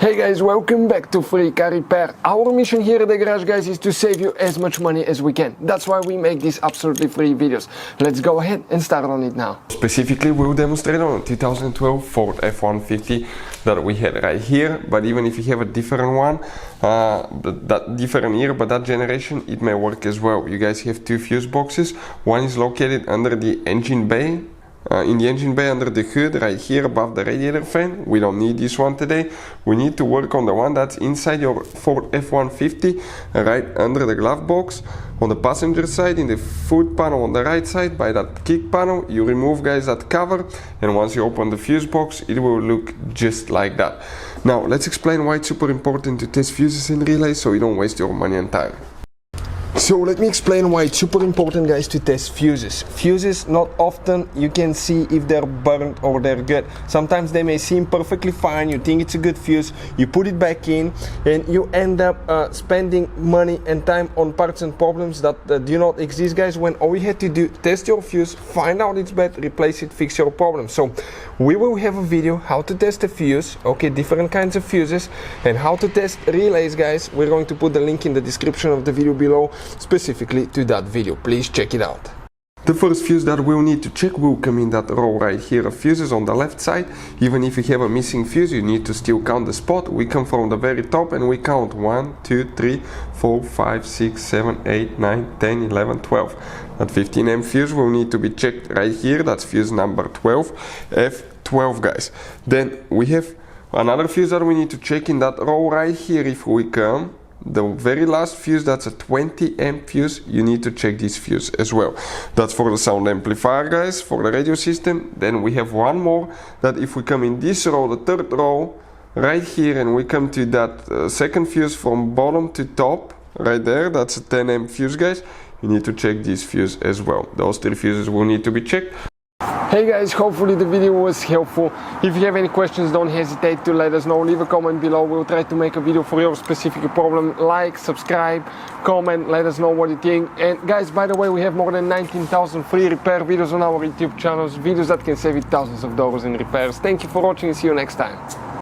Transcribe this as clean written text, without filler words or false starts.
Hey guys, welcome back to Free Car Repair. Our mission here at the garage, guys, is to save you as much money as we can. That's why we make these absolutely free videos. Let's go ahead and start on it now. Specifically, we'll demonstrate on a 2012 Ford F-150 that we had right here. But even if you have a different one, that different year, but that generation, it may work as well. You guys have two fuse boxes. One is located under the engine bay. In the engine bay under the hood, right here above the radiator fan. We don't need this one today. We need to work on the one that's inside your Ford F-150, right under the glove box. On the passenger side, in the foot panel on the right side, by that kick panel, you remove, guys, that cover, and once you open the fuse box, it will look just like that. Now, let's explain why it's super important to test fuses and relays so you don't waste your money and time. So let me explain why it's super important, guys, to test fuses. Fuses, not often you can see if they're burnt or they're good. Sometimes they may seem perfectly fine, you think it's a good fuse, you put it back in, and you end up spending money and time on parts and problems that do not exist, guys, when all you had to do, test your fuse, find out it's bad, replace it, fix your problem. So we will have a video how to test a fuse, okay, different kinds of fuses, and how to test relays, guys. We're going to put the link in the description of the video below, specifically to that video. Please check it out. The first fuse that we'll need to check will come in that row right here of fuses on the left side. Even if you have a missing fuse, you need to still count the spot. We come from the very top and we count 1, 2, 3, 4, 5, 6, 7, 8, 9, 10, 11, 12. That 15M fuse will need to be checked right here. That's fuse number 12, F12, guys. Then we have another fuse that we need to check in that row right here. If we come, the very last fuse, that's a 20 amp fuse, you need to check this fuse as well. That's for the sound amplifier, guys, for the radio system. Then we have one more, that if we come in this row, the third row, right here, and we come to that second fuse from bottom to top, right there, that's a 10 amp fuse, guys. You need to check this fuse as well. Those three fuses will need to be checked. Hey guys, hopefully the video was helpful. If you have any questions, don't hesitate to let us know. Leave a comment below. We'll try to make a video for your specific problem. Like, subscribe, comment, let us know what you think. And guys, by the way, we have more than 19,000 free repair videos on our YouTube channels, videos that can save you thousands of dollars in repairs. Thank you for watching and see you next time.